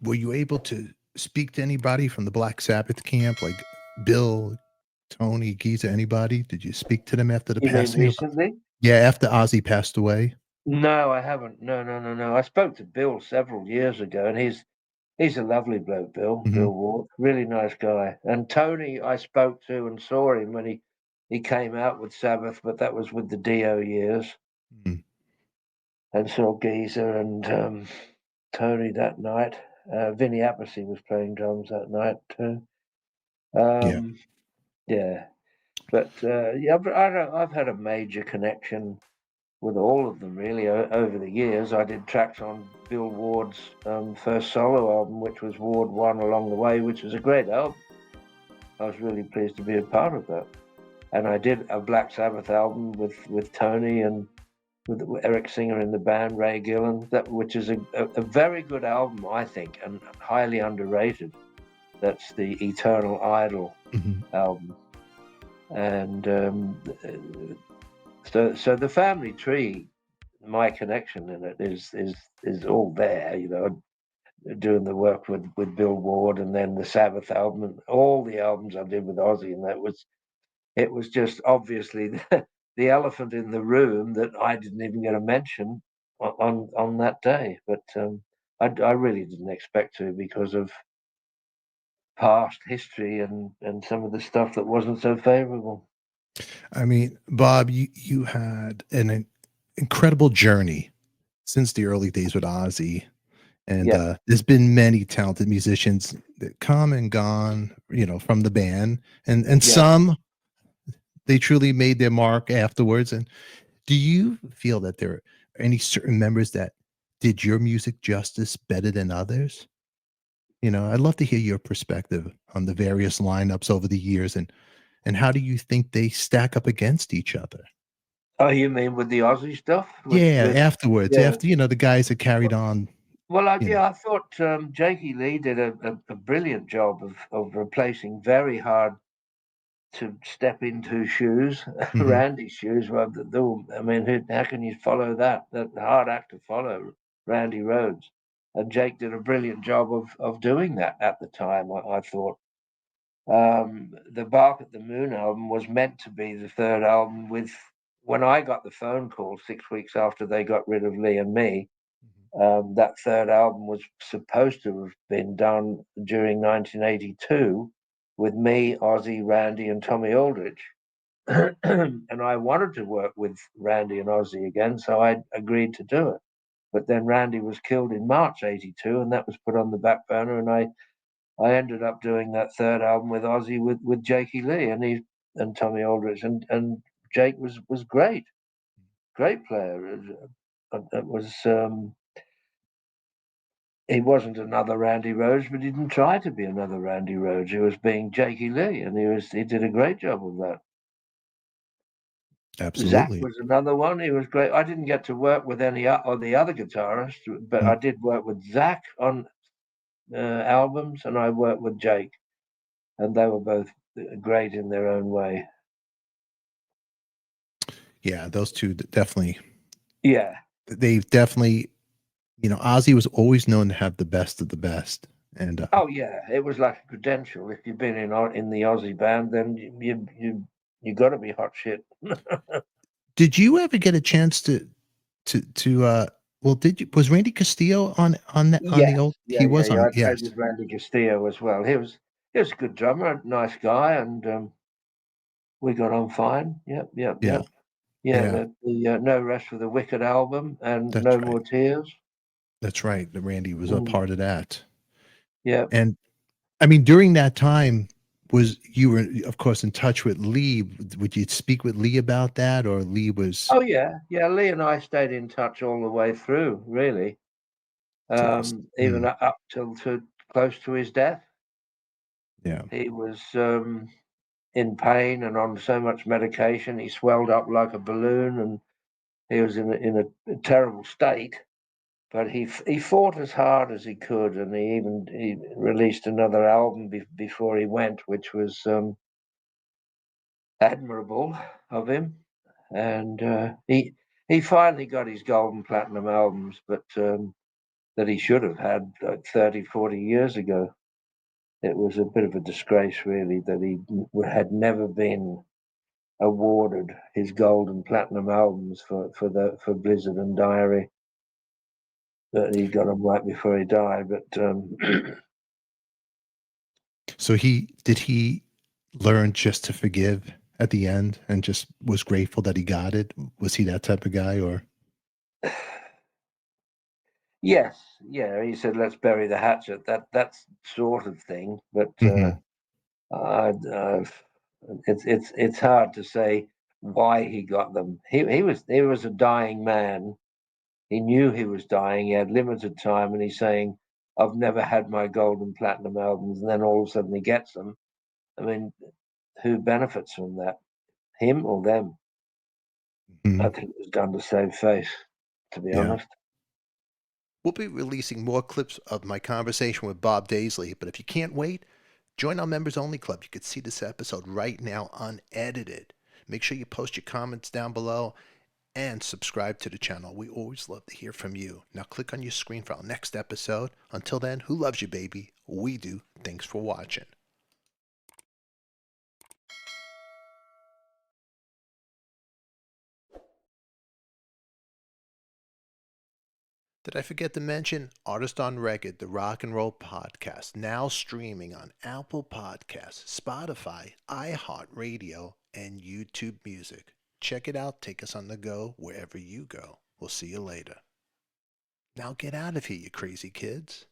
were you able to speak to anybody from the Black Sabbath camp, like Bill, Tony, Giza, anybody? Did you speak to them after the You mean passing of recently? Yeah, after Ozzy passed away? No, I haven't. No, no, no, no. I spoke to Bill several years ago, and he's a lovely bloke, Mhm. Bill Ward, really nice guy. And Tony, I spoke to and saw him when he came out with Sabbath, but that was with the Dio years, Mhm. and saw Geezer and Tony that night. Vinny Appice was playing drums that night too. Yeah. Um, yeah, but yeah, but I've had a major connection with all of them really over the years. I did tracks on Bill Ward's first solo album, which was Ward One Along the Way, which was a great album. I was really pleased to be a part of that. And I did a Black Sabbath album with Tony and with Eric Singer in the band, Ray Gillan, which is a very good album, I think, and highly underrated. That's the Eternal Idol Mhm. album. And so the family tree, my connection in it is all there, doing the work with Bill Ward and then the Sabbath album and all the albums I did with Ozzy, and it was just obviously the elephant in the room that I didn't even get a mention on that day. But I really didn't expect to because of past history and some of the stuff that wasn't so favorable. I mean, Bob, you had an incredible journey since the early days with Ozzy, and Yeah, there's been many talented musicians that come and gone, from the band, and yeah. some they truly made their mark afterwards. And do you feel that there are any certain members that did your music justice better than others? I'd love to hear your perspective on the various lineups over the years, and how do you think they stack up against each other? Oh, you mean with the Aussie stuff? Yeah, With afterwards, yeah. after, the guys that carried on, Well, you know yeah, I thought Jakey Lee did a brilliant job of replacing very hard to step into shoes, Mhm. Randy's shoes. Well, I mean, how can you follow that? That hard act to follow, Randy Rhoads. And Jake did a brilliant job of doing that at the time, I thought. The Bark at the Moon album was meant to be the third album with, when I got the phone call 6 weeks after they got rid of Lee and me, Mhm. that third album was supposed to have been done during 1982 with me, Ozzy, Randy, and Tommy Aldridge. And I wanted to work with Randy and Ozzy again, so I agreed to do it. But then Randy was killed in March '82, and that was put on the back burner. And I ended up doing that third album with Ozzy with Jakey Lee and Tommy Aldridge, and Jake was great player. It was he wasn't another Randy Rhoads, but he didn't try to be another Randy Rhoads. He was being Jakey Lee, and he did a great job of that. Zach Absolutely. was another one. He was great. I didn't get to work with any of the other guitarists, but Mm, I did work with Zach on albums, and I worked with Jake, and they were both great in their own way. yeah, those 2 definitely Yeah. they've definitely Ozzy was always known to have the best of the best, and, Oh yeah, it was like a credential. If you've been in the Aussie band, then you got to be hot shit. did you ever get a chance to well, did you was Randy Castillo on the Yes, old yeah, he yeah, was yeah. on I played yes. with Randy Castillo as well. He was a good drummer, a nice guy, and we got on fine. Yep, yep, Yeah, yep. Yeah, yeah, the No Rest for the Wicked album and that's No right. More Tears. That's right, the Randy was a Mm, part of that, yeah. and, I mean, during that time, was you were, of course, in touch with Lee, would you speak with Lee about that, or Lee was Oh yeah, yeah. Lee and I stayed in touch all the way through, really. just Even up till to close to his death. yeah, He was in pain and on so much medication. He swelled up like a balloon, and he was in a terrible state. But he fought as hard as he could, and he released another album before he went, which was admirable of him. And he finally got his gold and platinum albums, but that he should have had like 30, 40 years ago. It was a bit of a disgrace, really, that he had never been awarded his gold and platinum albums for Blizzard and Diary. That he got them right before he died, but So he learn just to forgive at the end and just was grateful that he got it? Was he that type of guy, or? yes, yeah, he said, "Let's bury the hatchet." That's sort of thing, but Mhm. it's hard to say why he got them. He was a dying man. He knew he was dying. He had limited time, and he's saying, "I've never had my gold and platinum albums," and then all of a sudden he gets them. I mean, who benefits from that? Him or them? I Mhm. think it was done to save face, to be Yeah. honest. We'll be releasing more clips of my conversation with Bob Daisley, but if you can't wait, join our members only club. You can see this episode right now unedited. Make sure you post your comments down below and subscribe to the channel. We always love to hear from you. Now click on your screen for our next episode. Until then, who loves you, baby? We do. Thanks for watching. Did I forget to mention Artist on Record, the rock and roll podcast, now streaming on Apple Podcasts, Spotify, iHeartRadio, and YouTube Music. Check it out. Take us on the go wherever you go. We'll see you later. Now get out of here, you crazy kids.